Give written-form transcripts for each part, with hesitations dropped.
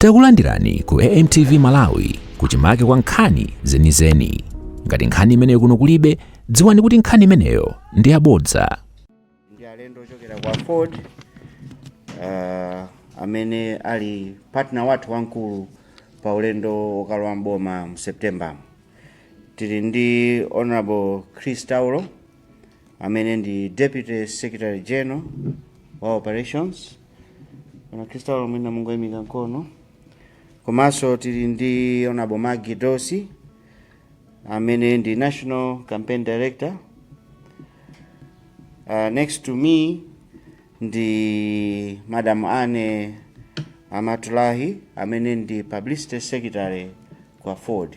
Takulandirani ku AMTV Malawi kuchimake kwa nkhani zenizeni. Ngati nkhani imeneyo kuno kulibe, dziwani kuti nkhani imeneyo ndi yabodza. Ndi alendo ochokera kwa Ford amene ali partner wathu wankulu pa ulendo okalowa mboma mu September. Tili ndi Honorable Chris Taulo amene ndi Deputy Secretary General wa Operations. Chris Taulo mwina mungoyimika mkono. Komanso tili ndi Honorable Maggie Dosi amene ndi National Campaign Director. Next to me ndi Madam Anne Amatulahi amene ndi Publicity Secretary kwa Ford.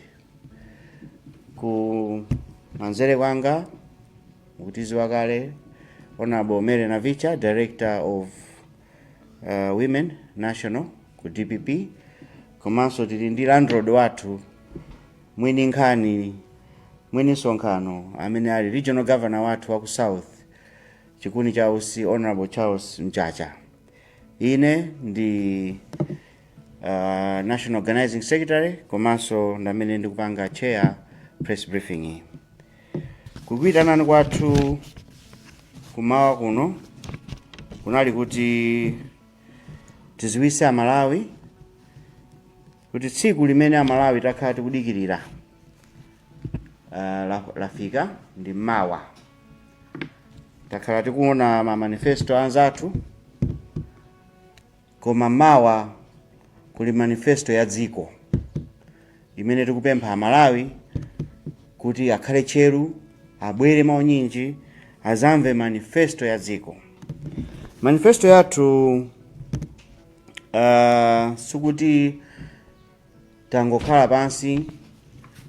Ku manzere kwanga mutizi wakale Honorable Mary Navicha, Director of Women National ku DPP. Komanso tili ndi landlord wathu mwini nkhani mwini sonkhano amene ali Regional Governor wathu wa ku South chikuni cha usi Honorable Charles Mchacha. Ine ndi National Organizing Secretary komanso ndamene ndikupanga chair press briefing. Kukuitanani kwathu kumawa kuno kunali kuti tiziwise Malawi kuti tsiku limene Malawi takhala tikudikirira lafika ndi mawa. Takhala tikuona ma manifesto anzathu koma mawa kuli manifesto ya dziko imene tikupempha Malawi kuti akhale cheru, abwere maunyinji, azamve manifesto ya dziko. Manifesto yathu sikuti tangokhala pansi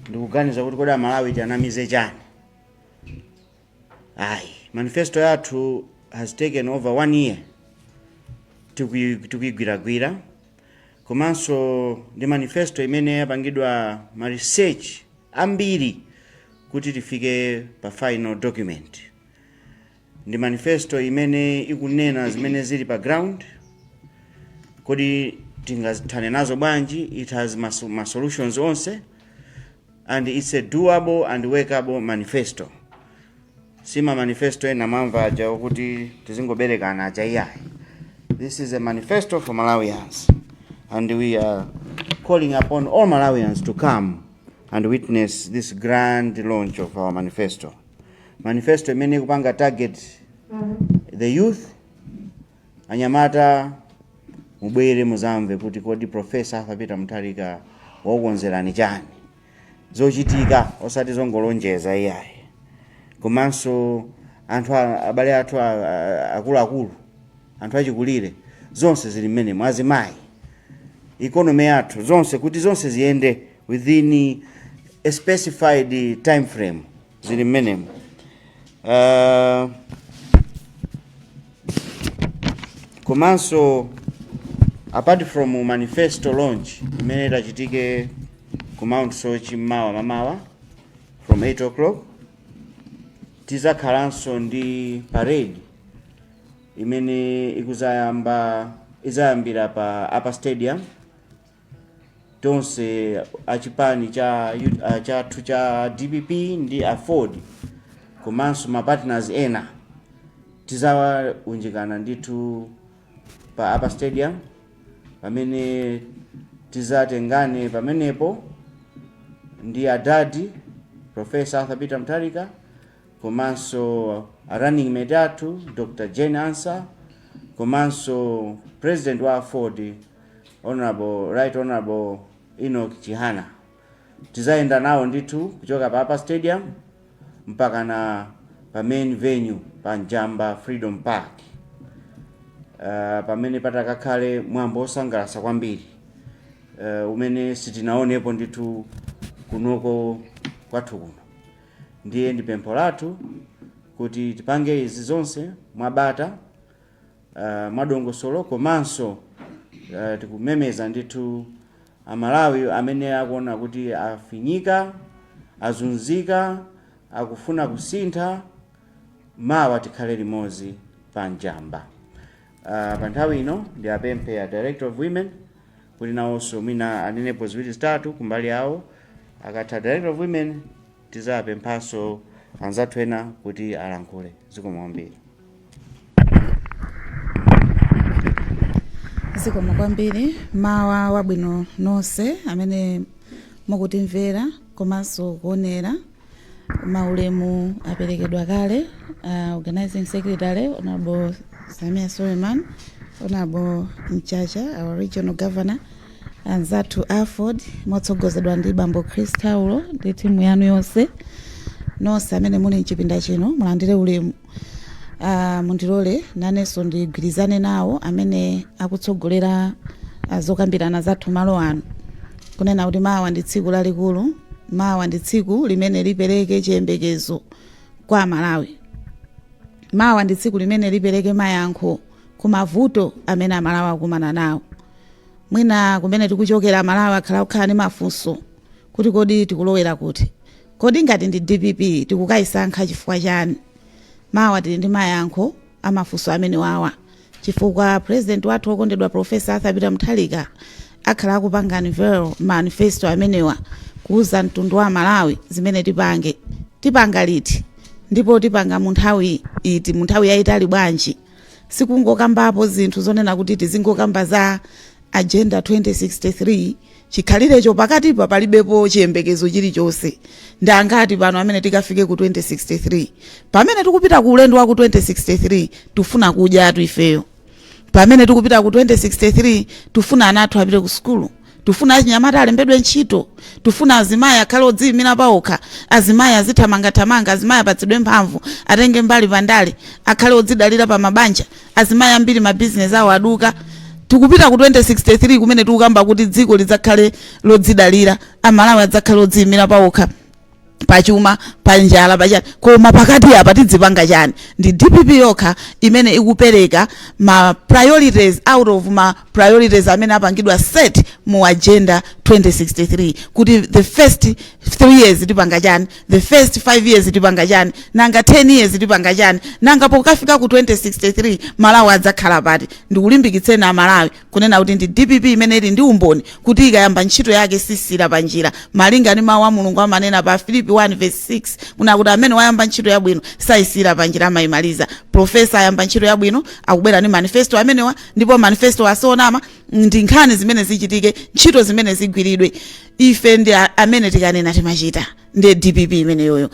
ndikuganiza kuti kodi Malawi tianamize chani. Manifesto yathu has taken over 1 year tukigwiragwira. Komanso ndi manifesto imene yapangidwa ma research ambiri kuti tifike pa final document. Ndi manifesto imene ikunena zimene zili pa ground, kodi tingazithane nazo bwanji. It has ma solutions onse and it's a doable and workable manifesto. Sima manifesto ena mamva aja kuti tizingoberekana aja iyayi. This is a manifesto for Malawians and we are calling upon all Malawians to come and witness this grand launch of our manifesto. Manifesto imene kupanga target the youth, anyamata mubwere muzamve kuti kodi Professor Mutharika wakukonzerani chani zochitika osati zongolonjeza iyayi. Komanso anthu abale athu akuluakulu, anthu achikulire, zonse zili mmene mwazimayi, economy yathu zonse kuti zonse ziyende within a specified time frame zili mmene. Komanso apart from manifesto launch imene tachitike ku Mount Sochi mamawa from 8 o'clock, tizakhalanso ndi parade imene izayambira pa Upper Stadium. Tonse achipani chathu cha DPP ndi Ford komanso ma partners ena tizaunjikana ndithu pa Upper Stadium pamene tizatengane pamenepo ndi adadi Professor Mutharika komanso running mate athu Dr. Ansah komanso President wa Ford Right Honorable Enoch Chihana. Tizaenda nawo ndithu kuchoka pa Upper Stadium mpaka na pa main venue pa Njamba Freedom Park. Pamene patakakhale mwambo osangalatsa kwambiri umene sitinaonepo ndithu kunoko kwathu kuno. Ndiye ndi pempho lathu kuti tipange izi zonse mwabata mwadongosolo komanso tikumemeza ndithu Amalawi amene akuona kuti afinyika, azunzika, akufuna kusintha, mawa tikhale limodzi pa Njamba. Pa nthawi ino ndi apemphe ya Director of Women kuti nawonso mwina anenepo ziwiri zitatu kumbali awo. Akatha Director of Women tizape mphaso anzathu ena kuti alankhule. Zikomo kwambiri. Zikomo kwambiri. Mawa wabwino nonse amene mukutimvera komanso kuonera. Maulemu aperekedwa kale. Organizing Secretary Honorable Suleman Honorable Mchacha, our Regional Governor, anzathu Afford motsogozedwa ndi Bambo Chris Taulo ndi timu yanu yonse nonse amene muli mchipinda chino mulandire ulemu. Mundilole nanenso ndigwirizane nawo amene akutsogolera zokambirana zathu malo ano kunena kuti mawa ndi tsiku lalikulu. Mawa ndi tsiku limene lipereke chiyembekezo kwa Malawi. Mawa ndi tsiku limene lipereke mayankho ku mavuto amene Amalawi akumana nawo. Mwina kumene tikuchokera Malawi akhala ndi mafunso kuti kodi tikulowera kuti. Kodi ngati ndi DPP tikukayisankha chifukwa chani? Mawa tili ndi mayankho amafunso amene wawa. Chifukwa President wathu okondedwa Professor Ansah Mutharika akhala akupanga manifesto amenewa kuuza mtundu wa Malawi zimene tipanga liti ndipo tipanga munthawi iti, munthawi yayitali bwanji. Sikungokambapo zinthu zonena kuti tizingokamba za Agenda 2063 chikhalirecho pakatipa palibepo chiyembekezo chilichonse. Ndangati pano amene tikafike ku 2063 pamene tikupita ku ulendo wa ku 2063 tufuna kudya atu ifeyo. Pamene tikupita ku 2063 tufuna ana athu apite ku skulu. Tufuna achinyamata alembedwe ntchito. Tufuna azimayi akhale odziyimira pawokha. Azimayi azithamanga, azimayi apatsidwe mphamvu, atenge mbali pandale, akhale odzidalira pa mabanja. Azimayi ambiri ma business awo aduka. Tikupita ku 2063 kumene tikukamba kuti dziko lidzakhale lodzidalira, Amalawi adzakhale odziyimira pawokha. Pachuma, panjala, pachani. Koma pakati apa tidzipanga chani? Ndi DPP yokha imene ikupereka ma priorities out of ma priorities amene apangidwa set mu Agenda 2063. Kuti the first 3 years tipanga chani? The first 5 years tipanga chani? Nanga 10 years tipanga chani? Nanga pokafika ku 2063 Malawi adzakhala pati? Ndikulimbikitseni Amalawi kunena kuti ndi DPP imene ili ndi umboni kuti ikayamba ntchito yake sisira panjira. Malinga ndi mawu a Mulungu amanena pa Filipi 1:6 munakuti amene wayamba ntchito yabwino sayisira panjira amayimaliza. Professor ayamba ntchito yabwino akubwera ni manifesto amenewa, ndipo manifesto asonama ndi nkhani zimene zichitike, ntchito zimene zigwiridwe. Ife ndi amene tikanena timachita ndi DPP imene yoyo.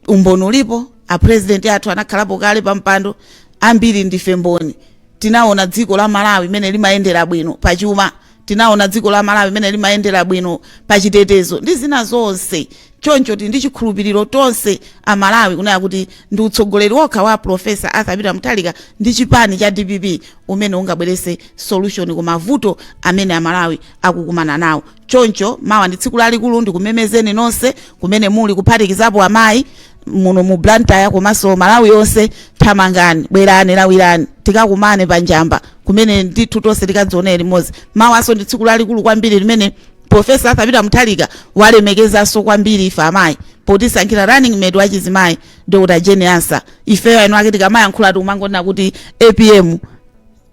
Umboni ulipo, a president athu anakhalapo kale pa mpando, ambiri ndife mboni. Tinaona dziko la Malawi imene limayendera bwino pachuma. Tinaona dziko la Malawi imene limayendera bwino pachitetezo ndi zina zonse. Choncho ndi chikhulupiriro tonse Amalawi kunena kuti ndi utsogoleri wokha wa Professor Ansah Mutharika ndi chipani cha DPP umene ungabwerese solution ku mavuto amene Amalawi akukumana nawo. Choncho mawa ndi tsiku lalikulu ndikumemezeni nonse kumene muli kuphatikizapo amayi muno mu Blantyre komanso Malawi yonse. Thamangani, bwerani, lawirani, tikakumane pa Njamba kumene ndithu tonse tikadzionere limodzi. Mawaso ndi tsiku lalikulu kwambiri limene Professor Ansah Mutharika walemekezaso kwambiri ife amayi potisankhira running mate wa chizimayi Dr. Jane Ansah. Ifeyo eno ake tikamayankhula tikumangona kuti APM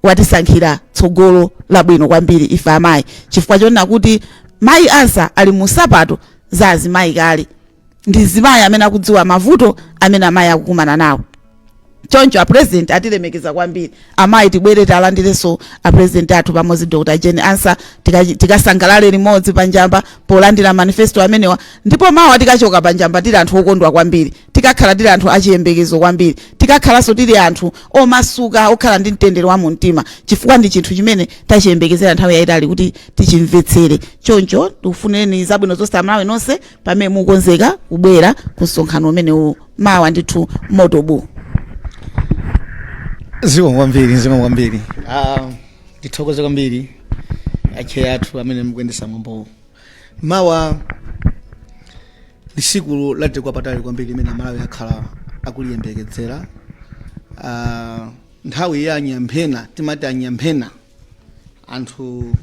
watisankhira tsogolo labwino kwambiri ife amayi, chifukwa chonena kuti mayi Ansah ali mu sapato za azimayi kale. Ndi zimayi amene akudziwa mavuto amene amayi akukumana nawo. Choncho a president atilemekeza kwambiri. Amayi tibwere talandireso a president athu pamodzi Dr. Jane Ansah tikasangalale limodzi pa Njamba polandira manifesto amenewa. Ndipo mawa tikachoka pa Njamba tili anthu okondwa kwambiri, tikakhala tili anthu achiyembekezo kwambiri, tikakhalanso tili anthu omasuka okhala ndi mtendere wa mumtima, chifukwa ndi chinthu chimene tachiyembekezera nthawi yayitali kuti tichimvetsere. Choncho tikufuneni zabwino zonse Amalawi nonse pamene mukonzeka kubwera ku msonkhano umenewu mawa ndithu motobu. Zikomo kwambiri. Ndithokoze kwambiri akhe athu amene mukuyendesa mwambo. Mawa ndi tsiku latikwa patali kwambiri imene Amalawi akhala akuliyembekezera. Nthawi ya anyamphena, timati anyamphena, anthu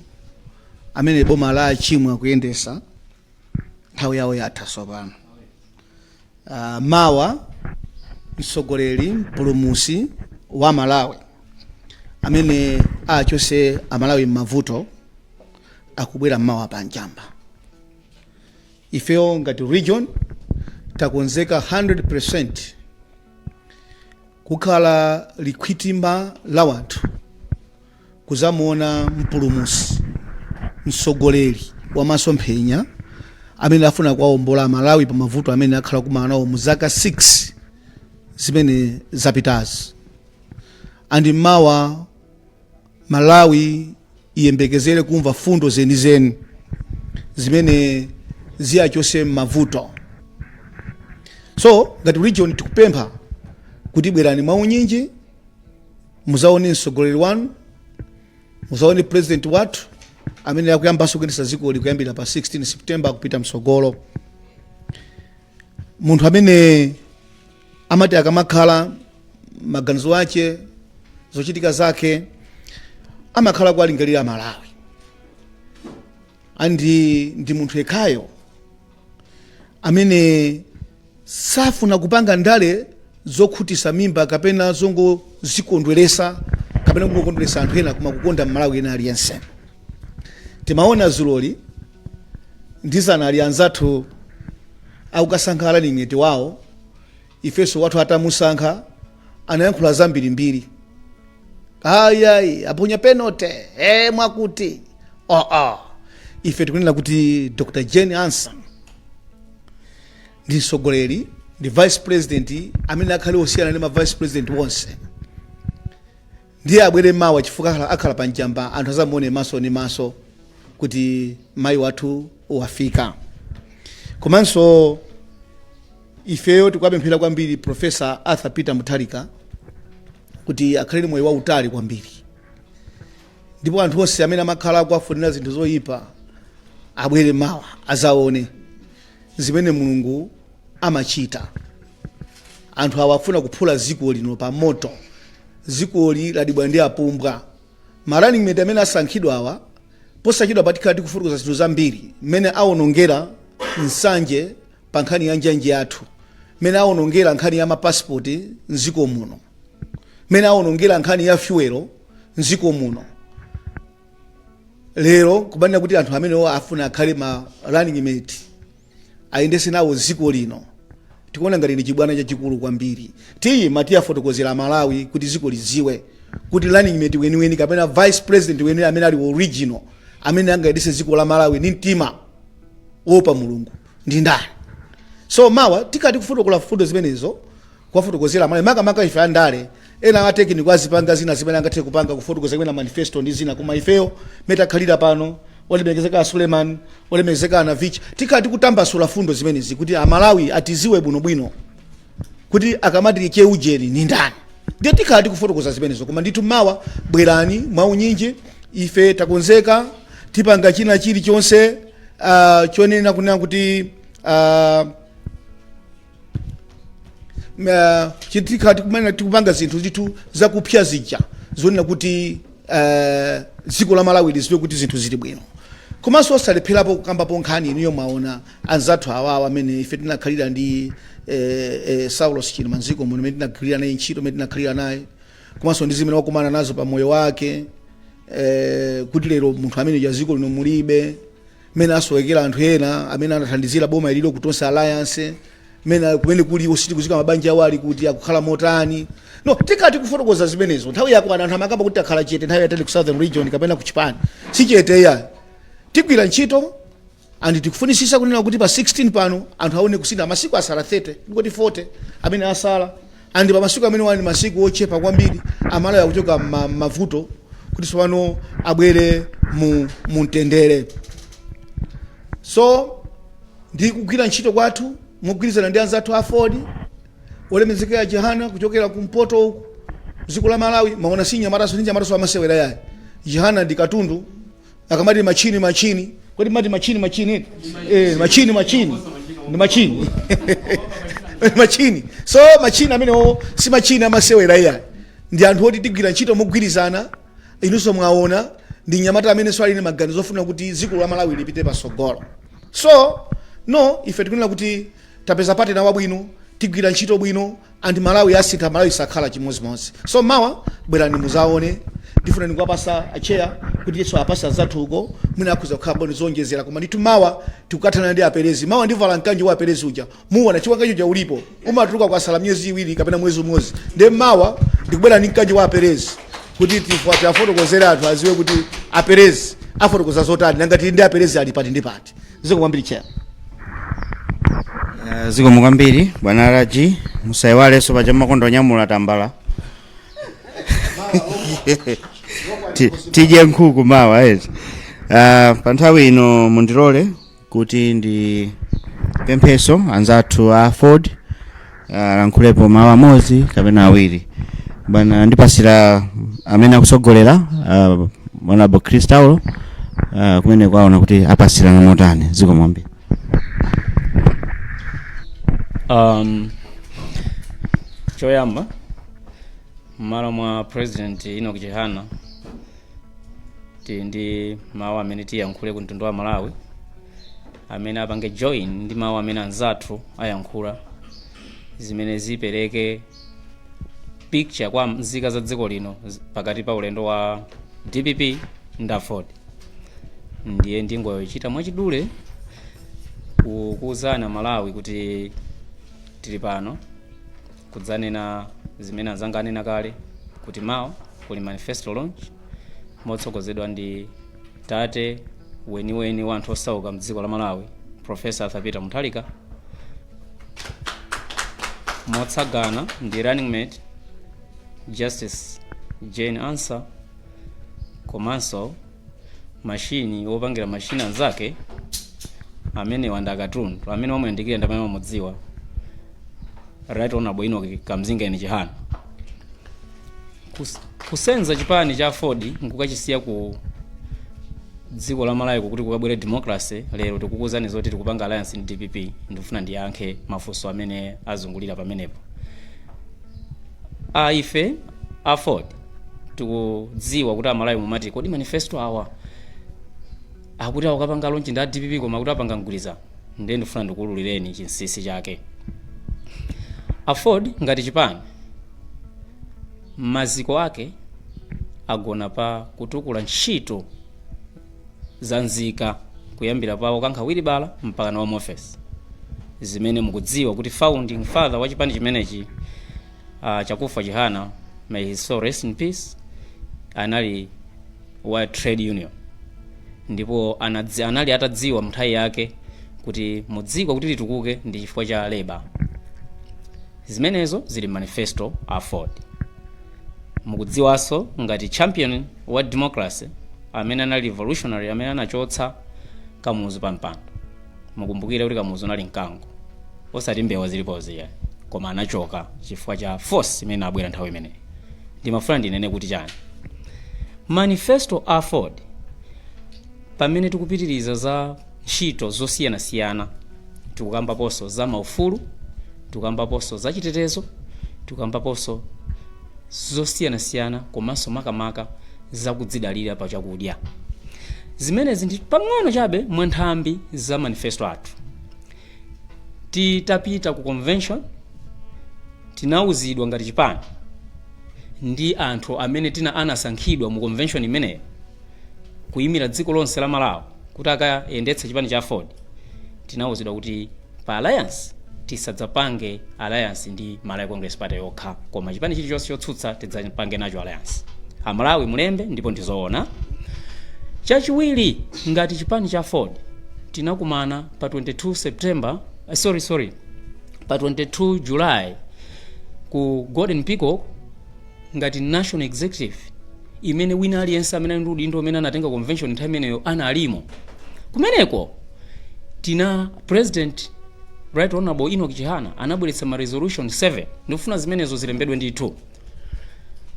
amene boma la chimwe akuyendesa nthawi yawo yatha tsopano. Mawa mtsogoleri mpulumutsi wa Malawi amene achose Amalawi mavuto akubwera mmawa pa Njamba. Ifeyo ngati region takonzeka 100% kukhala likwitimba la wanthu kuzamuona mpulumusi mtsogoleri wa masomphenya amene afuna kuwawombola Malawi pa mavuto amene akhala kumana nawo mu zaka 6 zimene zapitazi. Andi mmawa Malawi iyembekezere kumva fundo zenizeni zimene ziyachose mavuto. So ngati region tikupempha kuti bwerani mwaunyinji, muzaone mtsogoleri wanu, muzaone president wathu amene akuyambanso kuyendetsa dziko likuyambira pa 16 September kupita msogolo. Munthu amene amati akamakhala maganizo ake zochitika zake amakhala kuwalingalira Malawi. Ndi munthu yekhayo amene safuna kupanga ndale zokhutisa mimba kapena zongo zikondweresa kapena kungokondweresa anthu ena koma kukonda Malawi ena aliyense. Timaona zuloli ndizana ali anzathu akukasankha running wawo, ifeso wathu atamusankha anayankhula zambirimbiri. Ayayi aponya penote mwakuti ife tikunena kuti Dr. Jane Ansah ndi mtsogoleri, ndi vice president amene akhale osiyana ndi ma vice president wonse. Ndiye abwere mawa chifukwa akhala pa Njamba anthu azamuone maso ni maso kuti mayi wathu wafika. Komanso ifeyo tikupemphera kwambiri Professor Arthur Peter Mutharika kuti akhale moyo wautali kwambiri. Ndipo anthu onse amene amakhala kuwafunira zinthu zoyipa abwere mawa azaone zimene Mulungu amachita. Anthu awafuna kuphula dziko lino pa moto. Dziko ladibwa ndi apumbwa. Running mate amene asankhidwa awa posachidwa patikhala tikufutukuza zinthu zambiri mmene awonongera nsanje pa nkhani ya njanje yathu, mmene awonongera nkhani ya mapasipoti mdziko muno, mmene awonongera nkhani ya fuelo mdziko muno. Lero kubanira kuti anthu amene afuna akhale ma running mate ayendese nawo dziko lino tikuona ngati ndi chibwana chachikulu kwambiri. Matiya fotokozera Malawi kuti dziko lidziwe kuti running mate weniweni kapena vice president weniweni amene ali original amene angayendese dziko la Malawi ndi mtima wopa Mulungu ndi ndani. So mawa tikati kufotokola fundo zimenezo kuwafotokozera Malawi maka ife andale ena atekini kwazipanga zina zimene angathe kupanga kufotokoza kwena manifesto ndi zina koma ifeyo metakhalira pano olemekezeka Suleman, olemekezeka na Vich tikati kutambasula fundo zimenezi kuti Malawi atiziwe bwinobwino kuti akamati cheujeni ni ndani. Ndiye tikati kufotokoza zimenezo koma nditu mawa bwerani mwaunyinji, ife takonzeka tipanga china chili chonse chonena kunena kuti chitikati kumene tikupanga zinthu zitu zakupya zija zonena kuti dziko la Malawi liziwe kuti zinthu zili bwino. Komanso osalepherapo kukambapo nkhani iniyo mwaona anzathu awawa amene ife tinakhalira ndi Saulos Chilima Nziko muno amene tinagwirira naye ntchito amene tinakhalira naye komanso ndi zimene wakumana nazo pa moyo wake kuti lero munthu amene ya dziko lino mulibe, amene asowekera anthu ena amene anathandizira boma ililo kutonsa alliance, kumene kuli ositi kuzika mabanja awali kuti akukhala motani. No, tikati kufotokoza zimenezo nthawi yako anthu amakamba kuti akhala chete nthawi yatali ku Southern Region kapena ku Chipani si chete ya tigwira ntchito andi tikufunisisa kunena kuti pa 16 pano anthu aone kusina masiku asala 30 ngoti 40 amene asala andi pa masiku amene wani masiku ochepa kwambiri Amalawi akuchoka mavuto kuti sopano abwere mu mtendere. So ndi kugwira ntchito kwathu mugwirizana ndi anzathu a Ford olemekezeka Jehana kuchokera kumpoto dziko la Malawi maona sinya maraso amasewera yaye Jehana ndi katundu akamati machini kodi mati machini machini ndi machini. So machini amene si machini amasewera yaye ndi anthu oti tigwira ntchito mugwirizana inunso mwaona ndi nyamata amene swali ni maganizo ofuna kuti dziko la Malawi lipite pasogolo. So no ife tikunena kuti tapeza partner wabwino tigwira ntchito bwino anti Malawi asintha Malawi sakhala chimozimozi. So mawa bwerani muzaone ndifuna ndikuwapasa acheya kuti yesu apasa zathuko mwina akhuza kukhala boni zonjezera koma ndithu mawa tikukathana ndi aperezi mawa ndivala mkanjo wa aperezi uja muona chiwangacho cha ulipo umatuluka kwasala myezi iwiri kapena mwezi umodzi ndi mawa ndikubwera ndi mkanjo wa aperezi kuti tifotokozere anthu aziwe kuti aperezi afotokoza zotani nangati ndi aperezi ali pati ndi pati ziko kwambiri cheya ziko mukwambiri bwana Raji musayiwalenso paja makondo anyamula tambala tije nkhuku mawa eti pa nthawi ino mundilole kuti ndi pempheso anzathu a Ford lankhulepo mawu amodzi kapena awiri bwana ndipasira amene akusogolera Honorable Cristaulo kumene kwaona kuti apasirana motani ziko mwambiri. Choyamba mmalo mwa President Enoch Chihana ndi mawu amene tiyankhule ku mtundu wa Malawi amene apange join ndi mawu amene anzathu ayankhula zimene zipereke picture kwa nzika za dziko lino pakati pa ulendo wa DPP ndi Ford. Ndiye ndingochita mwachidule kukuuzana Malawi kuti tili pano kudzanena zimene anzanga anena kale kuti mawa kuli manifesto launch motsogozedwa ndi tate weniweni wa anthu osauka mdziko la Malawi Professor Peter Mutharika, motsagana ndi running mate Justice Jane Ansah, komanso mashini wopangira mashini anzake amene wandakatundu amene wamuyandikira ndamene wamudziwa Right Honorable Enoch Kamzinga Chihana. Kusenza chipani cha Ford nkukachisiya ku dziko la Malawi kuti kukabwere democracy lero tikukuzani zoti tikupanga alliance ndi DPP ndifuna ndiyankhe mafunso amene azungulira pamenepo. Ife a Ford tikudziwa kuti Malawi mumati kodi manifesto awa akuti akapanga launch ndi DPP koma kuti apanga mgwirizano ndiye ndifuna ndikululireni chinsisi chake. Ford ngati chipani maziko ake agona pa kutukula ntchito za nzika kuyambira pa kankha Wilibala mpaka na Home Office zimene mukudziwa kuti founding father wa chipani chimenechi chakufa Chihana, may his soul rest in peace, anali wa trade union ndipo anali atadziwa mnthawi yake kuti mudziko kuti litukuke ndi chifukwa cha labor. Zimenezo zili manifesto a Ford. Mukudziwaso ngati champion wa democracy amene anali revolutionary amene anachotsa kamuzu pa mpando. Mukumbukire kuti kamuzu anali mkango osati mbewa zilipozi ya koma anachoka chifukwa cha force imene abwera nthawi imeneyi. Ndimafuna ndinene kuti chani manifesto a Ford pamene tikupitiriza za ntchito zosiyanasiyana tikukambaponso za maufulu, tukambaponso za chitetezo, tukambaponso zosiyanasiyana komanso makamaka za kudzidalira pa chakudya. Zimenezi ndi pang'ono chabe mwa nthambi za manifesto athu. Titapita ku convention tinauzidwa ngati chipani ndi anthu amene anasankhidwa mu convention imeneyo kuyimira dziko lonse la Malawi kuti akayendetse chipani cha Ford. Tinauzidwa kuti pa alliance tisadzapange alliance ndi Malawi Congress Party yokha koma chipani chilichonse chotsutsa tidzapange nacho alliance. Amalawi mulembe ndipo ndizoona. Chachiwiri ngati chipani cha Ford tinakumana pa 22 September pa 22 July ku Golden Peacock ngati national executive imene wina aliyense amene ndi udindo amene anatenga convention nthawi imeneyo analimo. Kumeneko tina President Right Honorable Enoch Chihana anabweretsa ma resolution 7 ndifuna zimenezo zilembedwe ndithu.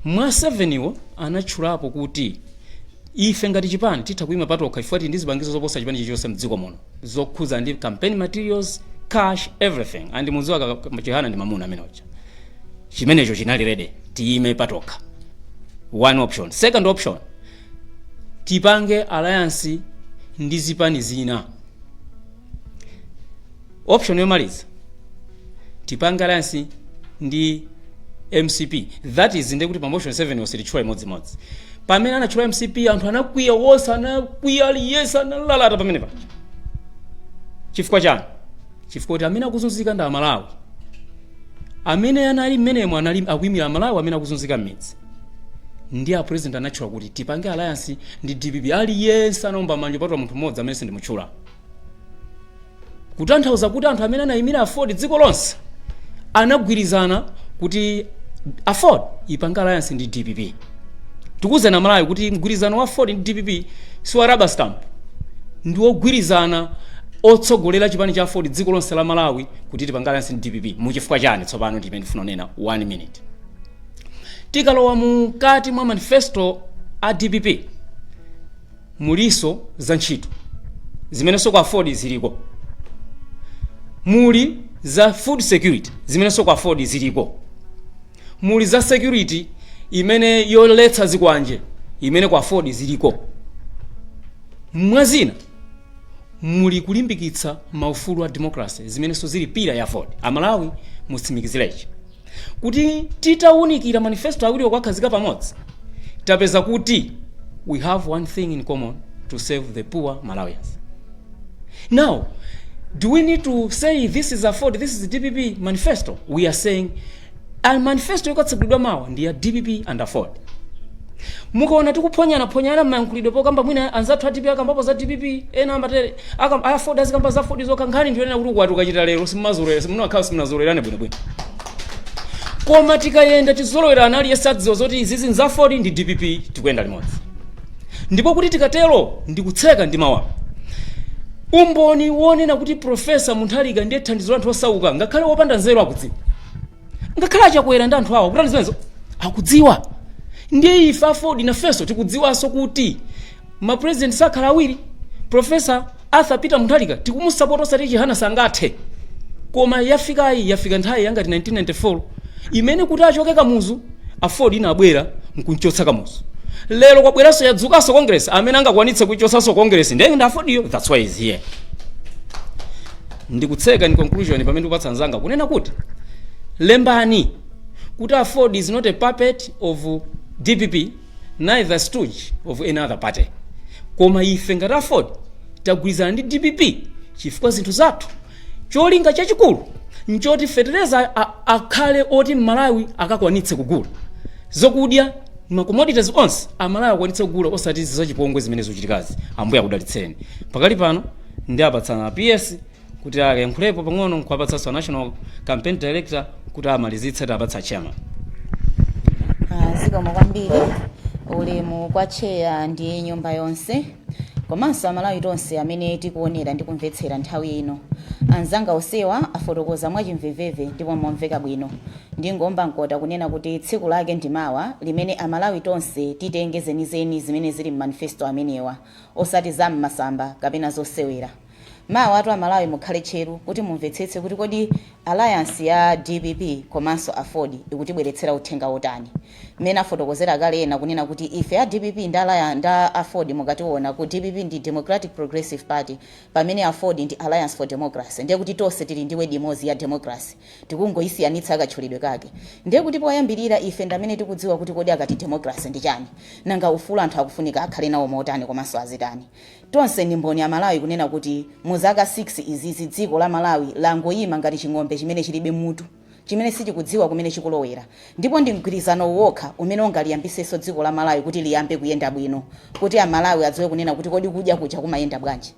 Mwa 7 iwo anatchulapo kuti ife ngati chipani titakuyima patokha ifoti ndi zipangizo zoposa chipani chilichonse mdziko muno zokhuza ndi campaign materials, cash, everything. And mudziwa Chihana ndi mamuna amene ocha chimenecho chinali ready tiyime patokha. One option. Second option, tipange alliance ndi zipani zina. Option yomaliza tipange alliance ndi MCP. That is ndekuti pa motion 7 osilichwa imodzi. pamene anachula MCP anthu anakwiya wonse anakwiya aliyesa analalata pamenepa. Chifukwa chani? Chifukwa kuti amene akuzunzika ndi Amalawi. Amene anali mmenemo anali akuyimira Amalawi amene akuzunzika m'midzi. Ndi a president anachula kuti tipange alliance ndi DPP aliyesa anomba manja patwa munthu mmodzi amene sindimutchula. Kutanthauza kuti anthu amene anayimira afford dziko lonse anagwirizana kuti afford ipange alliance ndi DPP. Tikuzana Malawi kuti mgwirizano wa afford ndi DPP si wa rubber stamp. Ndi ogwirizana otsogolera chipani cha afford dziko lonse la Malawi kuti tipange alliance ndi DPP. Muchifukwa chani tsopano ndimene ndifuna nena 1 minute. Tikalowa mukati mwa manifesto a DPP muliso za ntchito zimene soko afford ziliko. Muli za food security zimene soko afford ziliko. Muli za security imene yoletsa zikwanje imene kwa afford ziliko. Mwazina muli kulimbikitsa maufulu a democracy zimene so zili pila ya afford. Amalawi mutsimikizirechi kuti titawunikira manifesto awiri okakhazika pamodzi tapeza kuti we have one thing in common to save the poor Malawians. Now, do we need to say this is afford, this is the DPP manifesto? We are saying a manifesto yokatsegulidwa mawa ndi ya DPP and afford. Mukaona tikuponyana mayankhulidwe pokamba mwina anzathu DPP akambapo za DPP ena ambatere afford azikamba za afford zokankhani ndiyonena kuti kwatu kachita lero simazolera simunakhala simunazolelane bwinobwino. Koma tikayenda tizolowera anali yesadziwa zoti izizi nza afford ndi DPP tikuyenda limodzi. Ndipo kuti tikatero ndikutseka ndi mawa. Umboni wonena kuti Professor Mutharika ndiye thandizo anthu osauka ngakhale wopanda nzeru akudziwa. Ngakhale achakwera ndi anthu awo kuti zimenezo akudziwa. Ndiye ife afford na feso tikudziwanso kuti ma president sakhala awiri. Professor Arthur Peter Mutharika tikumusupport osati chihana sangathe. Koma yafika nthawi yangati 1994 imene kuti achoke kamuzu afford inabwera nkunchotsa kamuzu. Lero kwabweranso yadzukanso Congress amene angakwanitse kuchotsanso Congress ndiye ndi afford yo. That's why is here. Ndikutseka ni conclusion pamene upatsa nzanga kunena kuti lembani kuti afford is not a puppet of DPP, neither stooge of any other party. Koma ife ngati afford tagwirizana ndi DPP chifukwa zinthu zathu cholinga chachikulu nchoti fertilizer akhale oti Malawi akakwanitse kugula zokudya ma commodities onse Amalawi akwanitse kugula osati zachipongwe zimene zochitikazi. Ambuya akudalitseni. Pakali pano ndi apatsana PS kuti akayankhulepo pang'ono nkwapatsanso national campaign director kuti amalizitse tapatsa chairman. Zikomo kwambiri ulemu kwa cheya ndi nyumba yonse komanso Amalawi tonse amene tikuonera ndi kumvetsera nthawi ino. Anzanga osewa afotokoza mwachimveveve ndipo mwamveka bwino. Ndingomba nkota kunena kuti tsiku lake ndimawa limene Amalawi tonse titenge zenizeni zimene zili manifesto amenewa osati za mmasamba kapena zosewera. Mawa atu Amalawi mukhale tcheru kuti mumvetsetse kuti kodi alliance ya DPP komanso afford ikutibweretsera uthenga otani. Mena afotokozera kale ena kunena kuti ife ya DPP nda afford mukationa ku DPP ndi Democratic Progressive Party pamene afford ndi Alliance for Democracy. Ndiye kuti tonse tili ndi wedi imodzi ya democracy. Tikungoyisiyanitsa akatchulidwe kake. Ndiye kuti poyambirira ife ndamene tikudziwa kuti kodi akati democracy ndi chani. Nanga ufulu anthu akufunika akhale nawo motani komanso azitani. Tonse ndi mboni ya Malawi kunena kuti muzaka 6 izizi dziko la Malawi langoyima ngati ching'ombe chimene chilibe mutu chimene sichikudziwa kumene chikulowera. Ndipo ndi mgwirizano wokha umene ungaliyambisenso dziko la Malawi kuti liyambe kuyenda bwino kuti Amalawi adziwe kunena kuti kodi kudya kucha kumayenda bwanji.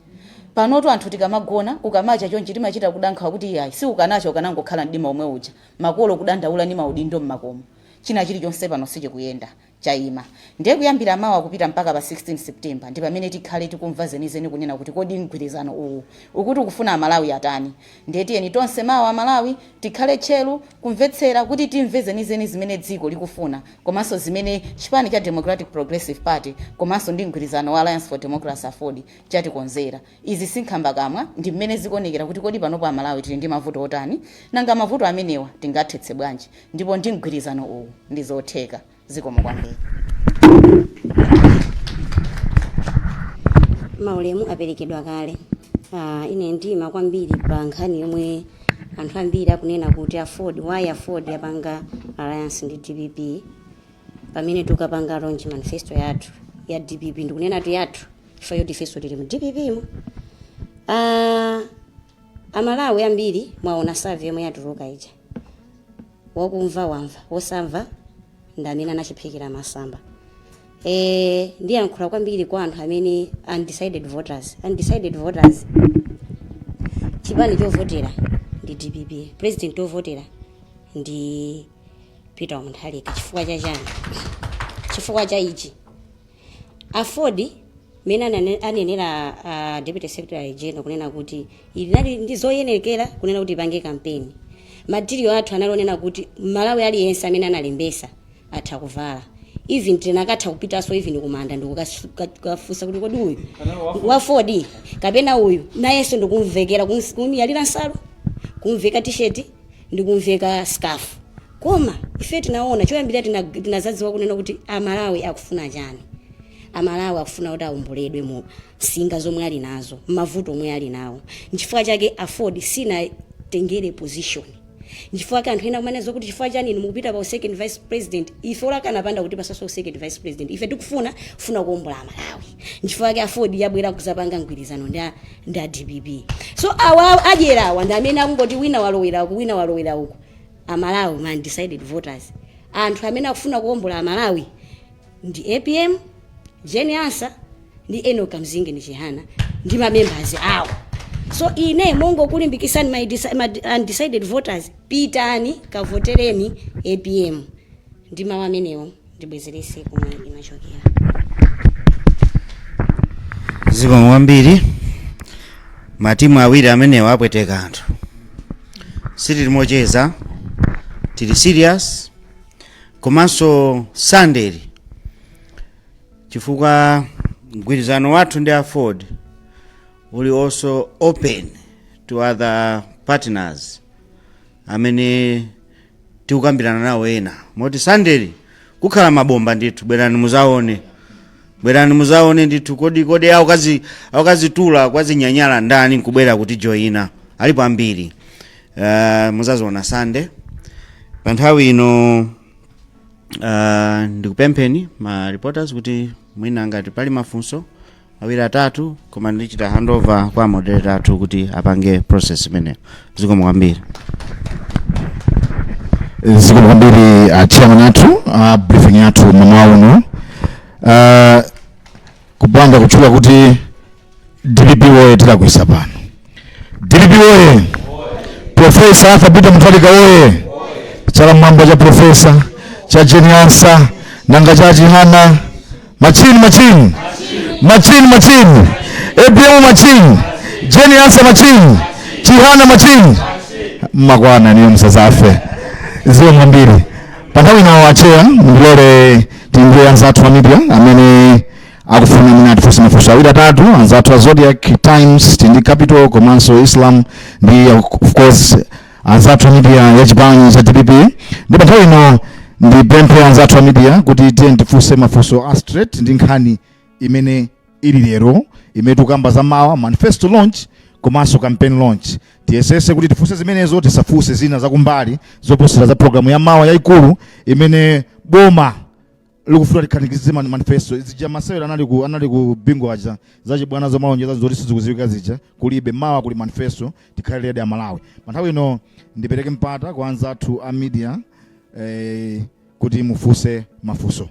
Panotu anthu tikamagona kukamacha chonchi timachita kudankha kuti yayi si ukanacho kanangokhala ndima omwe uja makolo kudandaula ni maudindo mmakomo china chili chonse pano sichikuyenda chaima. Ndiye kuyambira mawa kupita mpaka pa 16 September ndi pamene tikhale tikumva zenizeni kunena kuti kodi mgwirizano uwu ukuti kufuna Amalawi atani. Ndiye tiyeni tonse mawa Amalawi tikhale tcheru kumvetsera kuti timve zenizeni zimene dziko likufuna komanso zimene chipani cha Democratic Progressive Party komanso ndi mgwirizano wa Alliance for Democracy afford chatikonzera. Izi sinkhamba kamwa ndi mmene zikuonekera kuti kodi panopo Amalawi tili ndi mavuto otani nanga mavuto amenewa tingathetse bwanji ndipo ndi mgwirizano uwu ndi zotheka. Zikomo kwambiri. Maulemu aperekedwa kale. Ine ndima kwambiri pa nkhani yomwe anthu ambiri akunena kuti afford why afford yapanga alliance ndi DPP. pamene tukapanga launch manifesto yathu ya DPP ndikunena tu yathu chifukwa yoti ifenso tili mu DPP mu amalawi ambiri mwaona survey yomwe yatuluka ija wakumva wamva wosamva ndi amene anachiphikira masamba ndiyankhula kwambiri kwa anthu amene undecided voters chipani chovotera ndi DPP, president ovotera ndi Peter Mutharika. Chifukwa cha chani? Chifukwa cha ichi afford mena anenera deputy secretary general kunena kuti ili ndi zoyenekera kunena kuti ipange campaign. Material athu analonena kuti Malawi aliyense amene analembesa atha kuvala. Even tinakatha kupitaso even kumanda ndikukafusa kuti kodi uyu wa 4D kapena uyu nayenso ndikumvekera kumiyalira nsalu kumveka t-shirt ndikumveka scarf. Koma ife tinaona choyambira tinazadziwa kunena kuti Amalawi akufuna chani. Amalawi akufuna kuti aumbuledwe mu singa zomwe ali nazo, mavuto omwe ali nawo. Nchifukwa chake afford sina tengere position. Nchifukwa chake anthu ena kumanezo kuti chifukwa chani mukupita pa second vice president, ife ola kana panda kuti pasaso second vice president. Ife tikufuna kuombola Amalawi. Nchifukwa chake afford yabwera kuzapanga mgwirizano nda DPP. So awa ajerawa ndi amene akungoti wina walowera uku. Amalawi man decided voters. Anthu amene akufuna kuombola Amalawi ndi APM, Ansah ndi Enoka Mzinge ndi Chihana ndi members awo. So ine mongo kulimbikisani my undecided voters, pitani kavotereni APM. Ndi mawu amenewo ndibwezerese kumwe inachokera. Zikomo kwambiri. Matimu awiri amenewo apweteka anthu. Sitili mocheza, tili serious. Komanso Sunday chifukwa mgwirizano wathu ndi afford uli also open to other partners amene tikukambirana nawo ena. Moti Sunday kukhala mabomba ndithu, bwerani muzaone ndithu kodi awakazitula kwazinyanyala ndani nkubwera kuti joina alipo ambiri. Muzaziona Sunday. Pa nthawi ino ndikupempheni ma reporters kuti mwina ngati pali mafunso awiri atatu koma ndichita handover kwa moderator athu kuti apange process imeneyo. Zikomo kwambiri. Zikomo kwambiri chairman athu briefing yathu mamawa uno kupanga kuchula kuti DPP woye tilakwisa pano. DPP woye, Professor Arthur Mutharika woye, chala mwamba cha professor cha Ansah nanga cha Chihana machini APM machini Ansah machini Chihana machini makwana niyo msazafe. Zikomo mbili panthawi ina wachea ndilole tingle anzathu wa media amene akufuna mina atifusa mafunso awiri atatu. Anzathu wa Zodiac Times tindi Capital komanso Islam ndi of course anzathu wa media ya chipani cha DPP. Ndi panthawi ino ndi pemphe anzathu wa media kuti tiye tifuse mafunso a straight ndi nkhani imene ili lero imene tukamba za mawa manifesto launch komanso campaign launch. Tiyesese kuti tifuse zimenezo, tisafuse zina zakumbali zoposera za programu ya mawa yaikulu imene boma likufuna likhanikize manifesto. Zija masewera anali ku bingo aja zachibwana zomalonjeza zoti sizikuziwika zija kulibe mawa kuli manifesto tikhalirede ya Malawi. Panthawi ino ndipereke mpata kwa anzathu a media kuti mufuse mafunso.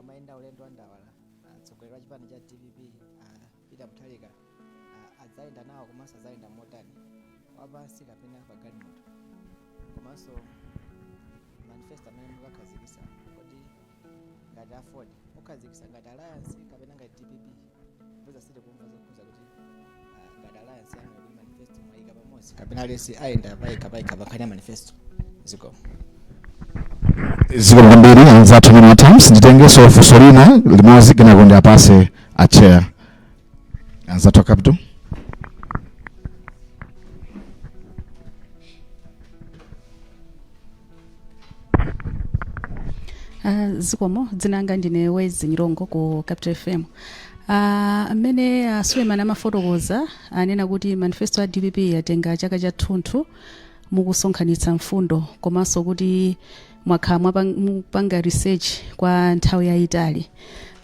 Amaenda ulendo andawala tsogolera chipani cha DPP Peter Mutharika adzaenda nawo komanso adzaenda motani wapansi kapena pagalimoto komanso manifesto amene mukakhazikisa kodi ngati afford mukhazikisa ngati alliance kapena ngati DPP mboza site kumva zokhuza kuti ngati alliance yanu kuti manifesto mwayika pamodzi kapena lesi ayenda paika pakhanya manifesto. Zikomo. Zikomo kwambiri anzathu many times nditengeso funso lina limodzi kenako ndi apase a chair anzathu a Capital. Zikomo dzina langa ndine Wezi Nyirongo ku Capital FM. Amene Suleman amafotokoza anena kuti manifesto ya DPP yatenga chaka cha thunthu mukusonkhanitsa mfundo komanso kuti mwakhala mupanga research kwa nthawi yayitali.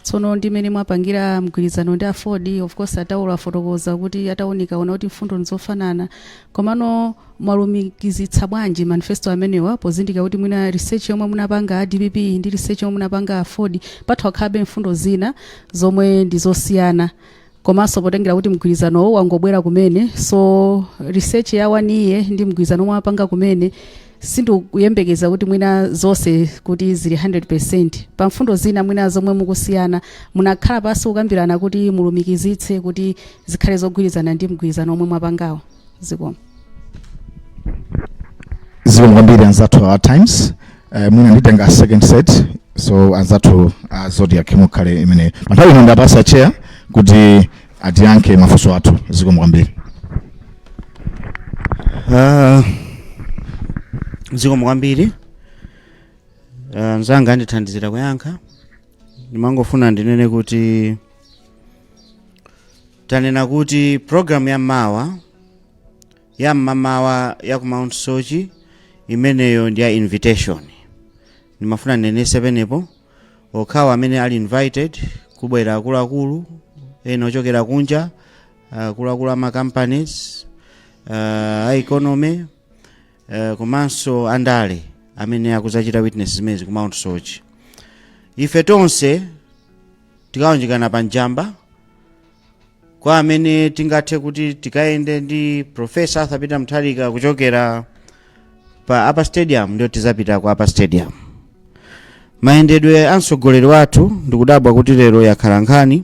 Tsono ndimene mwapangira mgwirizano ndi afodi, of course ataula fotokoza kuti ataonika ona kuti mfundo nzofanana, komano mwalumikizitsa bwanji manifesto amenewa pozindika kuti mwina research yomwe munapanga DPP ndi research yomwe munapanga afodi pathu akhabe mfundo zina zomwe ndizosiyana, komanso potengera kuti mgwirizano wangobwera kumene, so research ya 1 year ndi mgwirizano mwapanga kumene sindikuyembekeza kuti mwina zonse kuti zili 100%. Pa mfundo zina mwina zomwe mukusiyana munakhala pasi kukambirana kuti mulumikizitse kuti zikhale zogwirizana ndi mgwirizano omwe mwapangawo. Zikomo. Zikomo kwambiri anzathu our times. Mwina nditenga second set, so anzathu Zodiac mukhale imene panthawi ino ndapasa chair kuti atiyankhe mafunso athu. Zikomo kwambiri. Zikomo kwambiri. Nzanga ndithandizira kuyankha. Ndimangofuna ndinene kuti tanena kuti program ya mawa ya ku Mount Sochi imeneyo ndi ya invitation. Ndimafuna ndinenese penepo okhawa amene ali invited kubwera akuluakulu ena ochokera kunja, akuluakulu ama companies, economy, komanso andale amene akuzachita witness zimezi ku Mount Sochi. Ife tonse tikaonjekana pa Njamba kwa amene tingathe kuti tikaende ndi Professor Arthur Mutharika kuchokera pa Upper Stadium, ndio tizapita kwa Upper Stadium. Mayendedwe ansogoleri wathu ndikudabwa kuti lero yakhala nkhani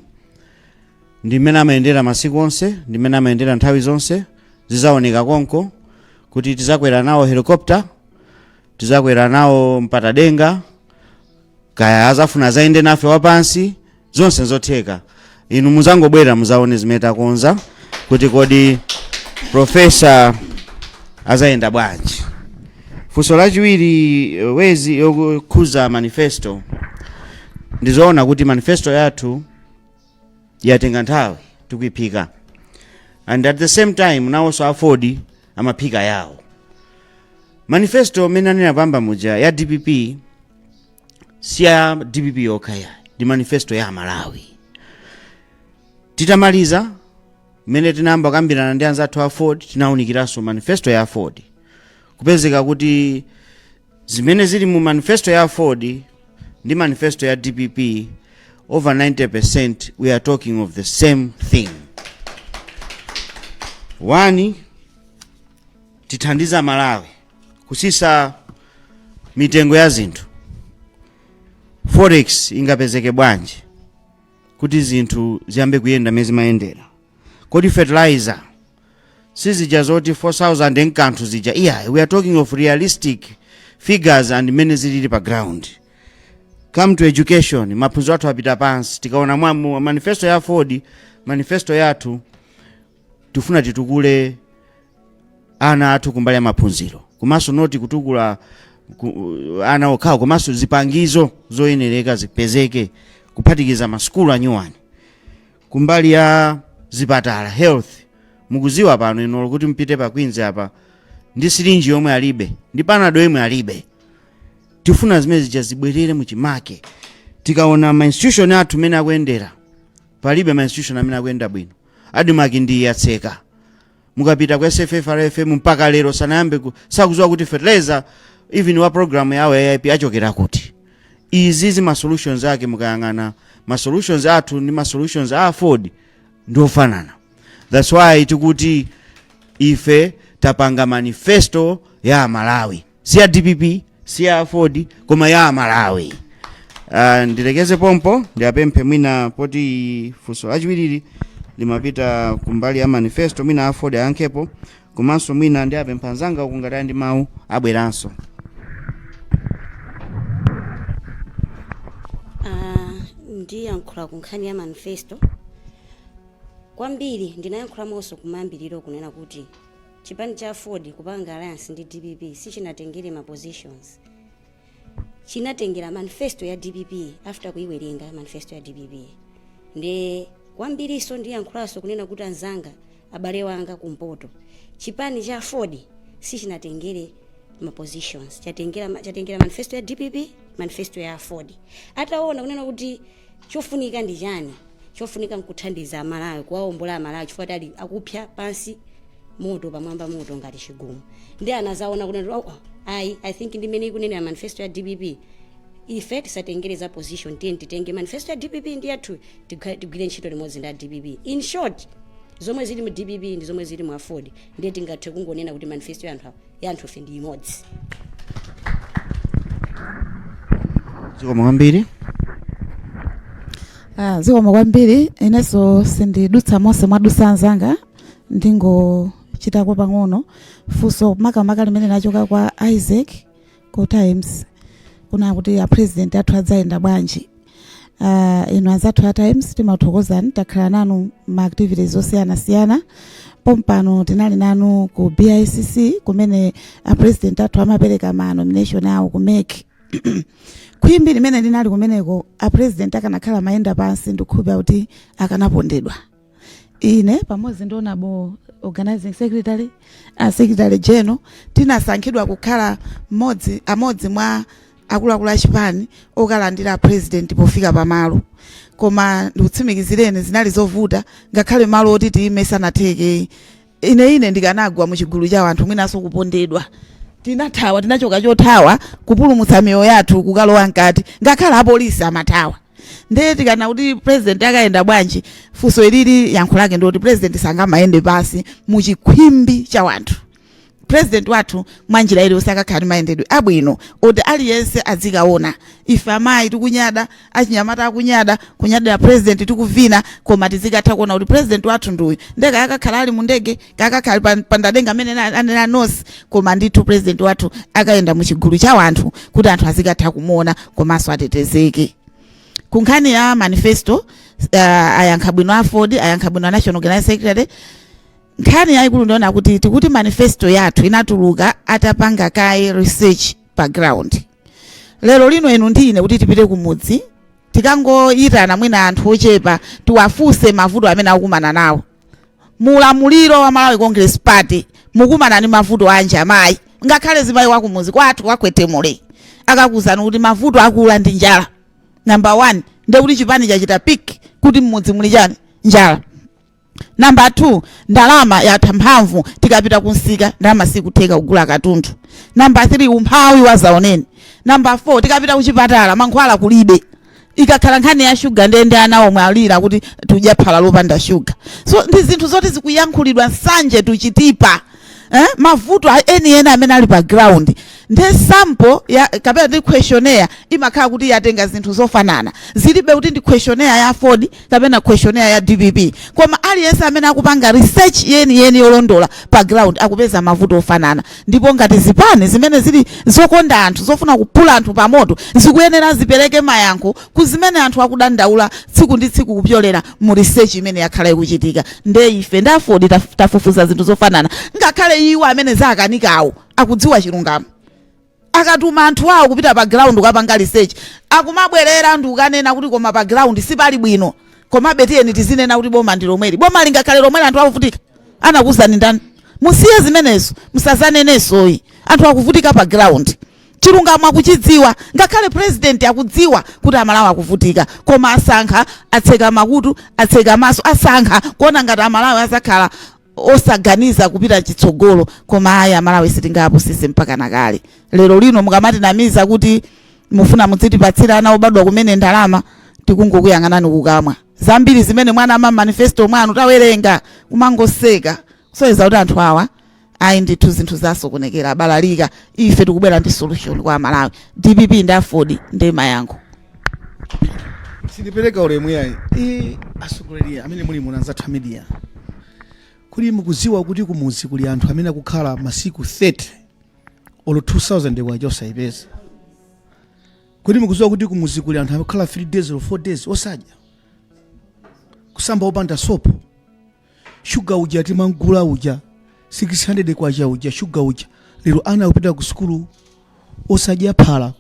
ndimene amayendera masiku onse, ndimene amayendera nthawi zonse, zizaoneka konko kuti tizakwera nawo helicopter, tizakwera nawo mpatadenga, kaya azafuna zaende nafe wapansi, zonse zotheka. Inu muzangobwera muzaone zimene takonza kuti kodi Professor azayenda bwanji. Funso lachiwiri Wezi yokhuza manifesto. Ndizoona kuti manifesto yathu yatenga nthawi tikuiphika, and at the same time nawonso afodi amaphika yawo. Manifesto mene anena pamba muja ya DPP si ya DPP yokha, ndi manifesto ya Malawi. Titamaliza mene tinamba kambirana ndi anzathu a Ford, tinawunikiranso manifesto ya Ford kupezeka kuti zimene zili mu manifesto ya Ford ndi manifesto ya DPP over 90% we are talking of the same thing. One, tithandiza Malawi kusisa mitengo ya zinthu. Forex ingapezeke bwanji kuti zinthu ziyambe kuyenda mezi mayendera. Kodi fertilizer sizija zoti 4,000 enkanthu zija. Yeah, we are talking of realistic figures and mene zilili pa ground. Come to education, maphunziro athu apita pansi. Tikaona mwamu manifesto ya Ford, manifesto yathu tufuna titukule ana athu kumbali ya maphunziro. Komanso noti kutukula ana okhawo, komanso zipangizo zoyenereka zipezeke kuphatikiza masukulu anyuwani. Kumbali ya zipatala, health, mukuziwa pano ino kuti mpite pa Queens apa ndi sirinji yomwe alibe, ndi panado yomwe alibe. Tifuna zimene zibwerere mu chimake. Tikaona ma institution athu mene akuyendera, palibe ma institution amene akuyenda bwino. Adimaki ndi yatseka. Mukapita kwa SFFRFM mpaka lero sanayambe sakuziwa kuti fertilizer even wa program yawo ya IP achokera kuti. Izi ma solutions ake mukayangana, ma solutions athu ndi ma solutions a Ford ndofanana. That's why tikuti ife tapanga manifesto ya Malawi, si ya DPP, si ya Ford, koma ya Malawi. Ndilekeze pompo ndiapemphe mwina poti funso lachiwiri limapita kumbali ya manifesto, mwina Ford ayankepo, komanso mwina ndiapempha nzanga kungataya ndi mawu abweranso. Ndiyankhula kunkhani ya manifesto. Kwambiri ndinayankhulamonso kumayambiriro kunena kuti chipani cha Ford kupanga alliance ndi DPP sichinatengere ma positions. chinatengera manifesto ya DPP after kuiwerenga manifesto ya DPP ndi kwambiriso ndiyankhulaso kunena kuti anzanga abale wanga kumpoto chipani cha Ford si chinatengere ma positions chatengera manifesto ya DPP manifesto ya Ford ataona kunena kuti chofunika ndi chani chofunika mkuthandiza Malawi kuwaombola Malawi chifukwa ali akupya pansi moto pamwamba moto ngati chigumu ndi anazaona kunena I think ndimene kunena manifesto ya DPP ife tisatengereza position titenge manifesto ya DPP ndi yathu tigwire ntchito limodzi ndi DPP. In short zomwe zili mu DPP ndi zomwe zili mu Ford ndiye tingathe kungonena kuti manifesto yanthu fe ndi imodzi. Zikoma kwambiri. Zikoma kwambiri inenso sindidutsa monse mwadusa anzanga ndingochitako pang'ono funso makamaka limene lachoka kwa Isaac ku Times kuna kuti a president athu adzayenda bwanji. Ino anzathu a Times timathokozani takhala nanu ma activities osiyanasiyana pompano tinali nanu ku BICC kumene a president athu amapereka ma nomination awo ku MEC kwimbi limene linali kumeneko a president akanakhala mayenda pansi ndikhupa kuti akanapondedwa. Ine pamodzi ndionabo organizing secretary secretary general tinasankhidwa kukhala amodzi mwa akuluakulu achipani okalandira president pofika pamalo koma ndikutsimikizireni zinali zovuta ngakhale malo oti tiyime sanatheke ine ndikanagwa muchigulu cha anthu mwinaso kupondedwa tinathawa tinachoka chothawa kupulumutsa miyoyo yathu kukalowa nkati ngakhale apolisi amathawa ndiye tikana kuti president akayenda bwanji funso ilili yankho lake ndoti president sangamayende pasi muchikhwimbi cha wanthu. President wathu mwanjira ile usakakhala mayendedwe abwino oti aliyense azikaona ife amayi tikunyada achinyamata akunyada kunyadira president tikuvina koma tizikatha kuona kuti president wathu nduyu ndeka akakhala ali mu ndege kakakhala pandadenga amene anena nosi koma ndithu president wathu akayenda muchigulu cha wanthu kuti anthu azikatha kumuona komanso atetezeke. Kunkhani ya manifesto ayankha bwino a Ford ayankha bwino a National Organizing Secretary. Nkhani yayikulu ndiona kuti tikuti manifesto yathu inatuluka atapanga kai research background. Lero lino enu ndine kuti tipite kumudzi tikangoyitana mwina anthu ochepa tiwafuse mavuto amene akumana nawo. Mulamuliro wa Malawi Congress Party mukumana ni mavuto anje amayi ngakhale zimayi wakumudzi kwathu kwakwetemule akakuzana kuti mavuto akula ndi njala. Number 1 nde kuti chipani chachita pick kuti mmudzi muli chani njala. Number 2 ndalama yatha mphamvu tikapita kunsika ndalama sikutheka kugula katundu. Number 3 umphawi wazaoneni. Number 4 tikapita kuchipatala mankhwala kulibe ikakhala nkhani ya sugar ndende ana omwe alira kuti tudya phala lopanda sugar. So ndi zinthu zoti zikuyankhulidwa nsanje tuchitipa mavuto eni amene ali pa ground nde sample ya kapena ndi questionnaire imakhala kuti yatenga zinthu zofanana zilibe kuti ndi questionnaire ya Ford kapena questionnaire ya DPP koma aliyense amene akupanga research yeni yolondola pa ground akupeza mavuto ofanana ndipo ngati zipani zimene zili zokonda anthu zofuna kupula anthu pamoto zikuyenera zipereke mayankho kuzimene anthu akudandaula tsiku ndi tsiku kupyolera mu research imene yakhala ikuchitika nde ife nda Ford tafufuza zinthu zofanana ngakhale iwo amene zakanikawo akudziwa chilungamo akatuma anthu awo kupita pa ground ukapanga research akumabwerera ndi ukanena kuti koma pa ground sipali bwino koma betiyeni tizinena kuti boma ndi lomweli boma lingakhale lomweli anthu akuvutika anakuwuzani ndani musiye zimenezo musazanenensoyi anthu akuvutika pa ground chilungamo akuchidziwa ngakhale president akudziwa kuti Amalawi akuvutika koma asankha atseka makutu atseka maso asankha kuona ngati Amalawi azakhala osaganiza kupita chitsogolo koma aya Amalawi sitingapo sisi mpaka nakale. Lero lino mukamati namiza kuti mufuna mudzitipatsira ana obadwa kumene ndalama tikungokuyang'anani kukamwa zambiri zimene mwana ama manifesto mwanu tawerenga kumangoseka soyeza kuti anthu awa ayi ndithu zinthu zasokonekera abalalika ife tikubwera ndi solution kwa Amalawi DPP ndi Ford ndi mayankho. Sindipereka ulemu yayi asukuleria amene muli munanzathu media kuli mukuziwa kuti kumuzi kuli anthu amene akukhala masiku 30 olo 2000 wajosayipeza kuli mukuziwa kuti kumuzi kuli anthu akukhala 3 days or 4 days osadya kusamba opanda sopo sugar uja timangula uja 600 kwacha uja sugar uja lero ana kupita ku skulu osadya phala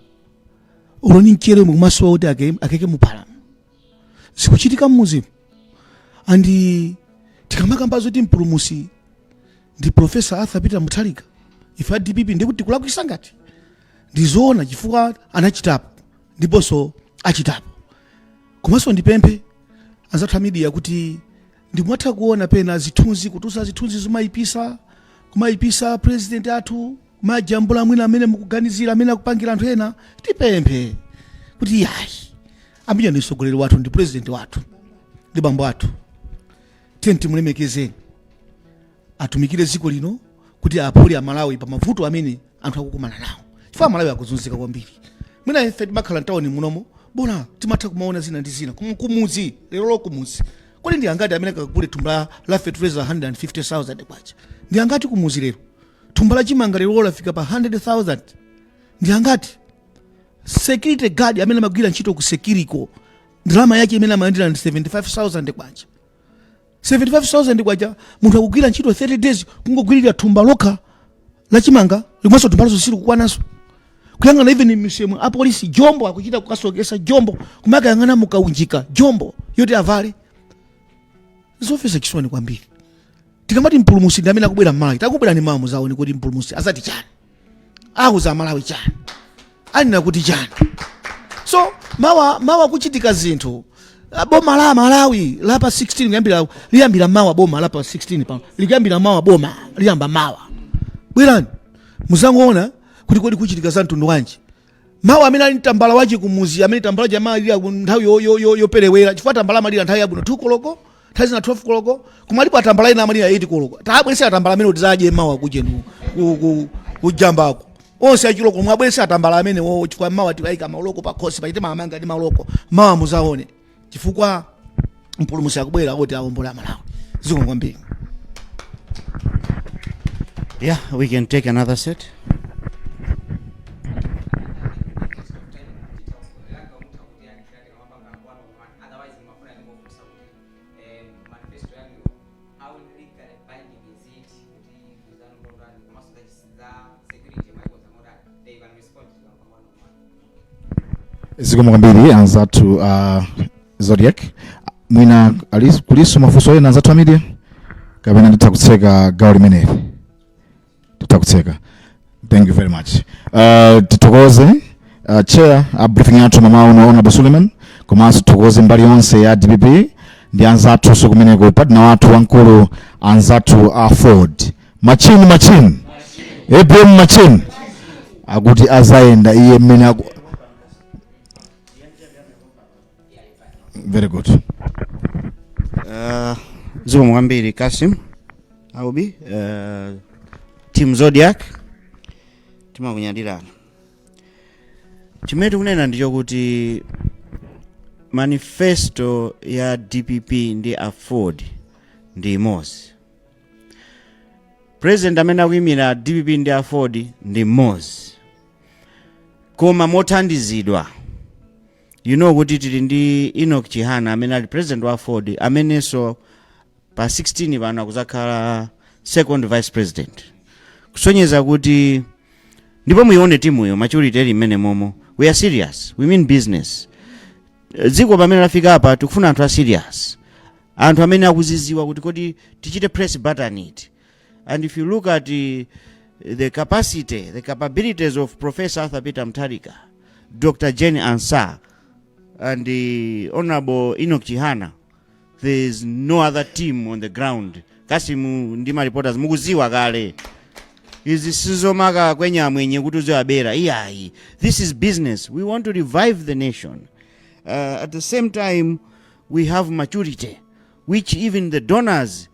uloni mchere mukumaso kuti akeke mupala zikuchitika mmuzimu. Andi tikamakamba zoti mpulumusi ndi Professor Arthur Peter Mutharika ife a DPP ndikuti tikulakwisa ngati ndizoona chifukwa anachitapo ndiponso achitapo. Komanso ndipemphe anzathu media kuti ndimwatha kuona pena zithunzi kutusa zithunzi kumayipisa president athu kumajambula mwina amene mukuganizira amene akupangira anthu ena. Tipemphe kuti yayi amene ndi mtsogoleri wathu ndi president wathu ndi bambo athu, tiyeni timulemekezeni atumikire dziko lino kuti apole Amalawi pa mavuto amene anthu akukumana nawo chifukwa Amalawi akuzunzika kwambiri. Mwina ife timakhala mtawuni munomo bona timatha kumaona zina ndi zina kumudzi lero kumuzi kodi ndi angati amene akagule thumba la fertilizer 150,000 kwacha, ndi angati kumuzi lero thumba la chimanga lero lafika pa 100,000, ndi angati security guard amene amagwira ntchito ku Sekiriko ndalama yake imene amayandira ndi 75,000 kwacha. 75,000 kwacha munthu akugwira ntchito 30 days kungogwirira thumba lokha la chimanga limwenso thumba lazo sili kukwananso. Kuyang'ana even misemo apolisi Jombo akuchita kukasokesa Jombo kumakayang'ana mukaunjika Jombo yoti avale zofesa chisoni kwambiri. Tikamati mpulumusi ndi amene akubwera m'Malawi takubwera ni mamu zawo ni kuti mpulumusi azati chani auza Malawi chani anena kuti chani. So mawa kuchitika zinthu boma la Malawi lapa 16 liyambira mawa boma lapa 16 pa likuyambira mawa boma liyamba mawa bwerani muzangoona kuti kodi kuchitika za mtundu wanji. Mawa amene ali tambala wachi kumuzi amene tambala jamaa ili nthawi yoperewera chifukwa tambala malira nthawi yabwino 2 koloko nthawi zina 12 koloko kumalipo atambala ina amalira 8 koloko tabweresa atambala amene utizaje mawa kujenu kujambako onse achiloko mwabweresa atambala amene wo chifukwa mawa tiwaika maloko pa khosi paite mamanga ndi maloko mawa muzaone chifukwa mpulumusi akubwera kuti aombola Malawi ziko kwambiri. Yeah, we can take another set. Zikomo kwambiri anzathu Zodiac mwina kuliso mafunso ena anzathu media kapena nditakutseka gawo limeneli titakutseka. Thank you very much. Titokoze chair briefing yathu mama unaona Suleman komanso titokoze mbali yonse ya DPP ndi anzathu sokumeneko partner wathu wankulu anzathu Ford Machini Ibrahim Machini akuti azayenda iye mmene very good. Zikomo kwambiri Kasim Aubi team Zodiac timakunyadirana. Chimene tikunena ndicho kuti manifesto ya DPP ndi Ford ndi imodzi. President amene akuyimira DPP ndi Ford ndi mmodzi koma mothandizidwa. You know kuti tili ndi Enoch Chihana amene ali president wa Ford amenenso pa 16 pano akuzakhala second vice president. Kusonyeza kuti ndipo muione timuyo maturity ili mmene momo. We are serious, we mean business. Dziko pamene lafika apa tikufuna anthu a serious, anthu amene akuziziwa kuti kodi tichite press button it. And if you look at the capacity, the capabilities of Professor Arthur Peter Mutharika, Dr. Jenny Ansah, and the Honorable Enoch Chihana, there is no other team on the ground. Kasimu ndima reporters mukuziwa kale. Izi sizomaka kwenya mwenye kutuzo abera. Iyayi. This is business. We want to revive the nation. At the same time, we have maturity, which even the donors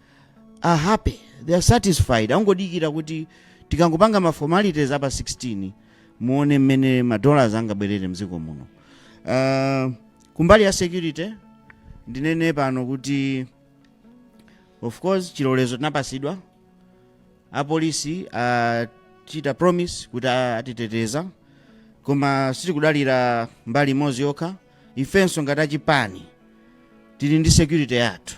are happy. They are satisfied. Angodikira kuti tikangopanga ma formalities apa 16 muone mmene ma dollars angabwerere mziko muno. Kumbali ya security ndinene pano kuti of course chilolezo tinapasidwa apolisi chita promise kuti atiteteza koma sitikudalira mbali imodzi yokha. Ifenso ngati achipani tili ndi security yathu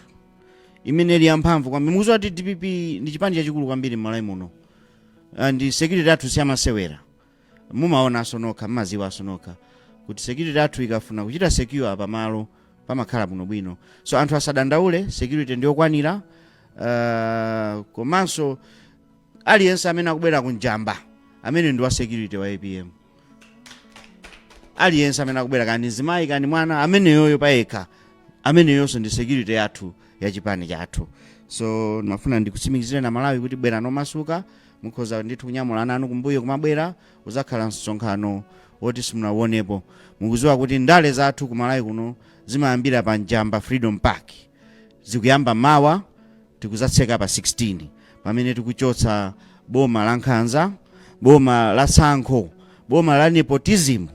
imene ili yamphamvu kwambiri. Mukudziwa kuti DPP ndi chipani chachikulu kwambiri m'Malawi muno, and security yathu siyamasewera. Mumaona asonokha, mmaziwa asonokha. kuti security athu ikafuna kuchita secure pamalo pamakhala bwinobwino. So anthu asadandaule, security ndiyokwanira. Komanso aliyense amene akubwera ku Njamba amene ndi wa security wa APM. Aliyense amene akubwera kani zimayi kani mwana ameneyoyo payekha, ameneyonso ndi security yathu ya chipani chathu. So nafuna ndikutsimikizire na Malawi kuti bwera nomasuka, mukhoza ndithu kunyamula ana anu kumbuyo kumabwera, uzakhala msonkhano woti simunawonepo. Mukuziwa kuti ndale zathu ku Malawi kuno zimayambira pa Njamba Freedom Park. Zikuyamba mawa, tikuzatseka pa 16 pamene tikuchotsa boma la nkhanza, boma la sankho, boma la nepotism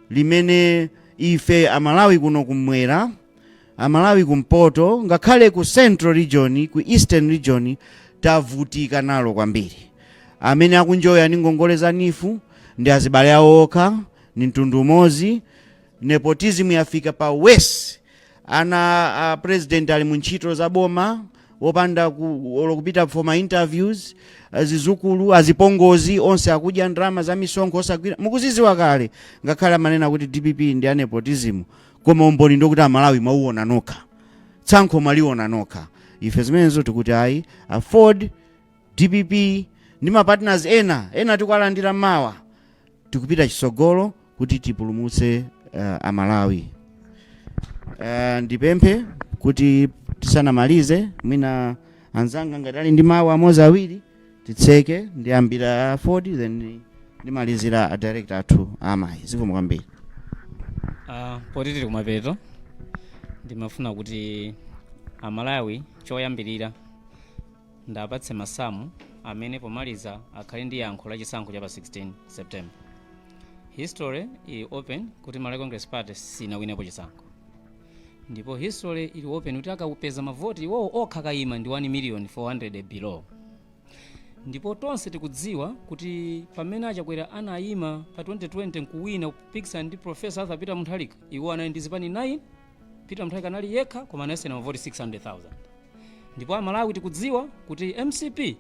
limene ife amalawi kuno kumwera, amalawi kumpoto, ngakhale ku central region, ku eastern region tavutika nalo kwambiri. Amene akunjoya ndi ngongole za nifu ndi azibale awo okha, ni mtundu umodzi. Nepotism yafika pa west. Ana president ali mu ntchito za boma wopanda kupita for my interviews, azizukulu azipongozi onse akudya ndrama za misonkho osagwira. Mukuziziwa kale ngakhale manena kuti DPP ndi nepotism, koma umboni ndokuti amalawi mauona nokha, tsankho maliona nokha. Ife zimenezo tikuti ayi afford DPP ndi ma partners ena tikualandira mawa, tikupita chisogolo kuti tipulumutse amalawi. Ndipemphe kuti tisanamalize mwina anzanga ngati ali ndi mawu amodzi awiri titseke, ndiyambira afford then ndimalizira a director athu amayi. Zikomo kwambiri. Poti tili kumapeto, ndimafuna kuti amalawi choyambirira ndapatse masamu amene pomaliza akhale ndi yankho la chisankho cha pa 16 September. History ili open kuti Malawi Congress Party sinawinepo chisankho, ndipo history ili open kuti akapeza mavoti iwo okha kayima ndi 1,400,000 below. Ndipo tonse tikudziwa kuti pamene achakwera anayima pa 2020 nkuwina kupikisana ndi Professor Arthur Peter Mutharika, iwo anali ndi zipani 9, Peter Mutharika anali yekha koma anayese na mavoti 600,000. Ndipo amalawi tikudziwa kuti MCP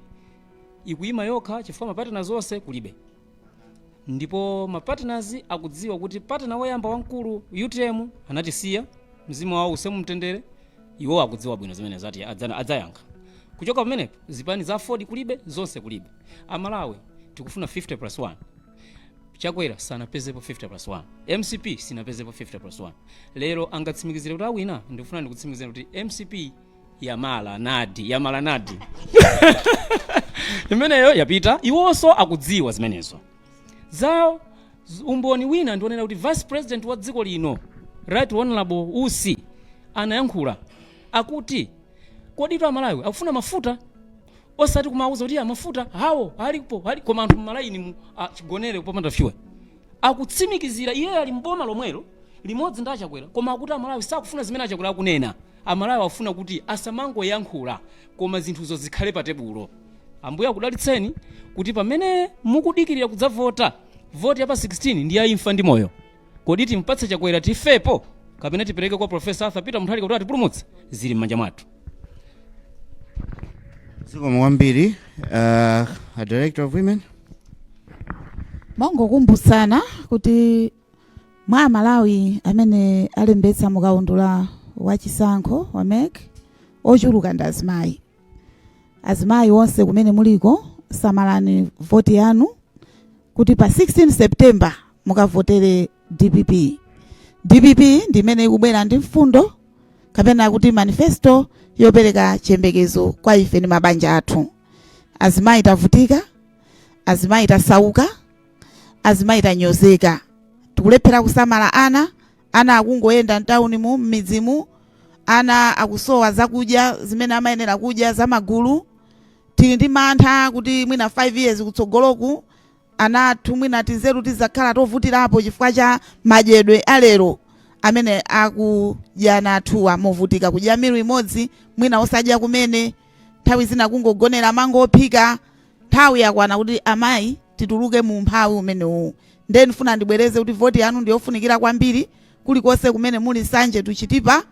ikuyima yokha chifukwa mapartners onse kulibe. Ndipo mapartners akudziwa kuti partner woyamba wankulu UTM anatisiya, mzimu wawo usemu mtendere, iwo akudziwa bwino zimene zati adzayankha. Kuchoka pamenepo zipani za Ford kulibe, zonse kulibe. Amalawi tikufuna 50+1. Chakwera sanapezepo 50+1. MCP sinapezepo 50+1. Lero angatsimikizire kuti awina, ndikufuna ndikutsimikizira kuti MCP yamala nadi. Imeneyo yapita, iwonso akudziwa zimenezo. Zao umboni wina ndionera kuti Vice President wa dziko lino, Right Honorable Usi, anayankhula akuti kodi to amalawi akufuna mafuta osati kumauza kuti mafuta hawo alipo koma anthu malaini mu chigonere kupanda fuel. Akutsimikizira iye ali mboma lomwelo limodzi ndi achakwera, koma akuti amalawi sakufuna zimene achakwera akunena. Amalawi afuna kuti asamango yankhula koma zinthuzo zikhale pa tebulo. Ambuya kudalitseni kuti pamene mukudikirira kudzavota voti ya pa 16 ndi yaimfa ndi moyo, kodi timpatse chakwera tifepo kapena tipereke kwa Professor Arthur Peter Mutharika kuti atipulumutse, zili m'manja mwathu. Zikomo kwambiri. A Director of Women. Mongokumbusana kuti mwa Malawi amene alembetsa mukaundula wa chisankho wa MEC ochuluka ndi azimayi. Azimayi onse kumene muliko samalani voti yanu kuti pa 16 September mukavotere DPP. DPP ndimene ikubwera ndi mfundo kapena kuti manifesto yopereka chembekezo kwa ife ndi mabanja athu. Azimayi tavutika, azimayi tasauka, azimayi tanyozeka. Tikulephera kusamala ana akungoyenda mtauni mu midzimu, ana akusowa zakudya zimene amayenera kudya za magulu. Tili ndi mantha kuti mwina 5 years kutsogoloku ana athu mwina tinzeru tizakhala tovutirapo chifukwa cha madyedwe alero amene akudya nathuwa movutika kudya miru imodzi, mwina osadya kumene, nthawi zina kungogonera mango ophika. Nthawi yakwana kuti amayi tituluke mu mphawi umenewu. Ndeni funa ndibwereze kuti voti yanu ndiyofunikira kwambiri kulikonse kumene muli sanje tuchitipa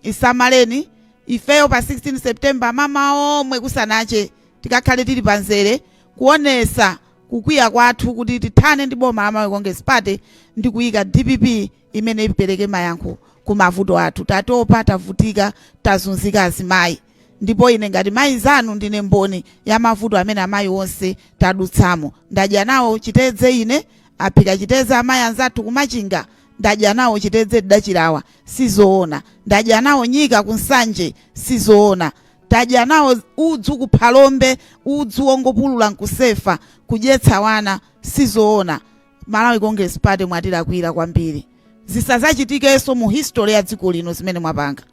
isamaleni. Ifeyo pa 16 September mama omwe kusanache tikakhale tili panzere kuonesa kukwiya kwathu kuti tithane ndi boma la Malawi Congress Party ndi kuyika DPP imene ipereke mayankho ku mavuto athu. Tatopa, tavutika, tazunzika azimayi, ndipo ine ngati mayi zanu ndine mboni ya mavuto amene amayi onse tadutsamo. Ndadya nawo chitedze ine, aphika chitedze amayi anzathu kumachinga, ndadya nawo chitedze Dachilawa, sizoona. Ndadya nawo nyika kunsanje, sizoona. Tadya nawo udzu kuphalombe, udzu wongopulula nkusefa, kudyetsa wana, sizoona. Malawi Congress Party mwatilakwira kwambiri. Zisazachitikeso mu history ya dziko lino zimene mwapanga.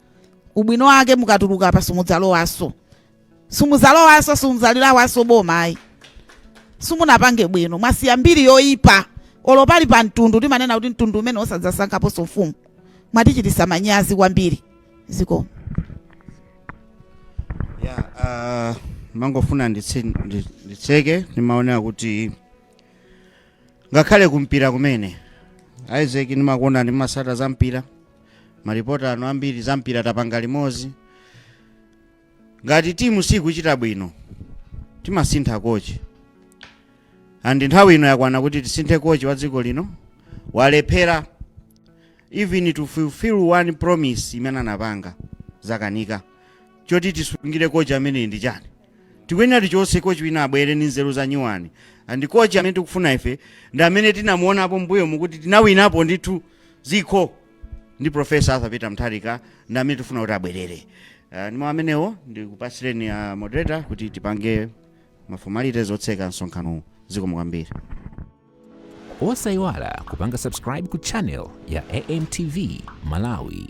Ubwino wake mukatuluka apa simudzalowaso. Simudzalowaso, simudzalilawaso boma ayi. Simunapange bwino, mwasiya mbiri yoyipa. Olopali pa mtundu timanena kuti mtundu umene osadzasankhaponso mfumu. Mwatichitisa manyazi kwambiri. Ziko. Mangofuna nditseke nimaonera kuti ngakhale kumpira kumene Isaac nimakuona ndi masata za mpira, maripota ano ambiri za mpira tapanga limodzi. Ngati timu sikuchita bwino timasintha kochi, andi nthawi ino yakwana kuti tisinthe kochi wa dziko lino. Walephera even to fulfill one promise imene anapanga zakanika choti tisungire kochi amene ndi chani. Tikwenera tichonse kochi wina abwere ndi nzeru za nyuwani, andi kochi amene tikufuna ife ndi amene tinamuonapo mbuyo mukuti tinawinapo ndithu zikho ndi Professor Arthur Mutharika, ndi amene tifuna kuti abwerere. Nima amenewo ndikupasireni moderator kuti tipange mafomalities otseka msonkhano ziko mwambiri. Osayiwala kupanga subscribe ku channel ya AMTV Malawi.